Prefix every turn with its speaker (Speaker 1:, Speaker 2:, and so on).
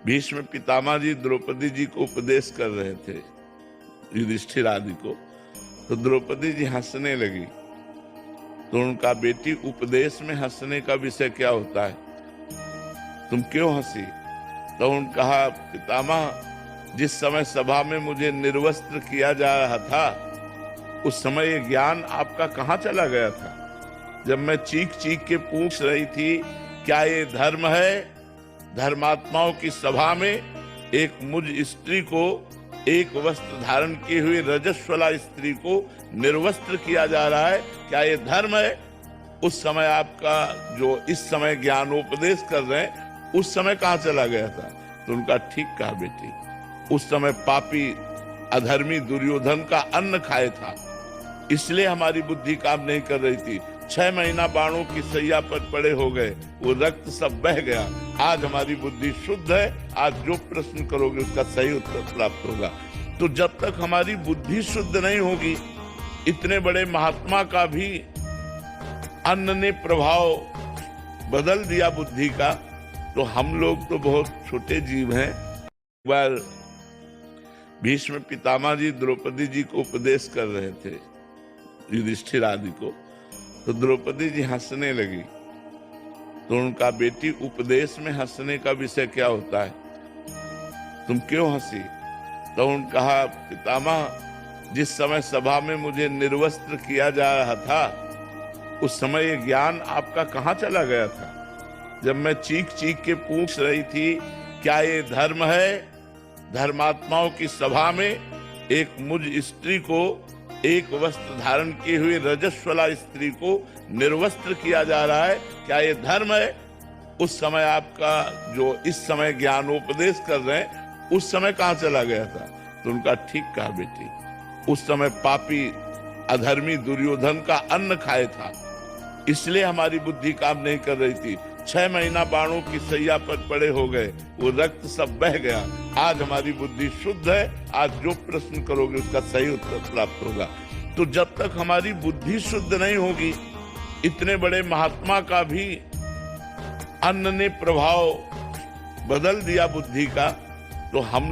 Speaker 1: भीष्म पितामह जी द्रौपदी जी को उपदेश कर रहे थे, युधिष्ठिर आदि को। तो द्रौपदी जी हंसने लगी। तो उनका बेटी उपदेश में हंसने का विषय क्या होता है, तुम क्यों हंसी? तो उन्होंने कहा, पितामह जिस समय सभा में मुझे निर्वस्त्र किया जा रहा था, उस समय ये ज्ञान आपका कहाँ चला गया था? जब मैं चीख चीख के पूछ रही थी क्या ये धर्म है, धर्मात्माओं की सभा में एक मुझ स्त्री को, एक वस्त्र धारण किए हुए रजस्वला स्त्री को निर्वस्त्र किया जा रहा है, क्या ये धर्म है? उस समय आपका जो इस समय ज्ञानोपदेश कर रहे हैं, उस समय कहाँ चला गया था? तो उनका, ठीक कहा बेटी, उस समय पापी अधर्मी दुर्योधन का अन्न खाए था, इसलिए हमारी बुद्धि काम नहीं कर रही थी। 6 महीना बाणों की सैया पर पड़े हो गए, वो रक्त सब बह गया। आज हमारी बुद्धि शुद्ध है, आज जो प्रश्न करोगे उसका सही उत्तर प्राप्त होगा। तो जब तक हमारी बुद्धि शुद्ध नहीं होगी, इतने बड़े महात्मा का भी अन्न ने प्रभाव बदल दिया बुद्धि का, तो हम लोग तो बहुत छोटे जीव हैं। एक बार भीष्म पितामह जी द्रौपदी जी को उपदेश कर रहे थे, युधिष्ठिर आदि को। तो द्रौपदी जी हंसने लगी। तो उनका बेटी उपदेश में हंसने का विषय क्या होता है, तुम क्यों हंसी? तो उन्होंने कहा, पितामह जिस समय सभा में मुझे निर्वस्त्र किया जा रहा था, उस समय ये ज्ञान आपका कहाँ चला गया था? जब मैं चीख चीख के पूछ रही थी क्या ये धर्म है, धर्मात्माओं की सभा में एक मुझ स्त्री को, एक वस्त्र धारण किए हुए रजस्वला स्त्री को निर्वस्त्र किया जा रहा है, क्या ये धर्म है? उस समय आपका जो इस समय ज्ञानोपदेश कर रहे हैं, उस समय कहाँ चला गया था? तो उनका, ठीक कहा बेटी, उस समय पापी अधर्मी दुर्योधन का अन्न खाए था, इसलिए हमारी बुद्धि काम नहीं कर रही थी। 6 महीना बाणों की सैया पर पड़े हो गए, वो रक्त सब बह गया। आज हमारी बुद्धि शुद्ध है, आज जो प्रश्न करोगे उसका सही उत्तर प्राप्त होगा। तो जब तक हमारी बुद्धि शुद्ध नहीं होगी, इतने बड़े महात्मा का भी अन्न ने प्रभाव बदल दिया बुद्धि का, तो हम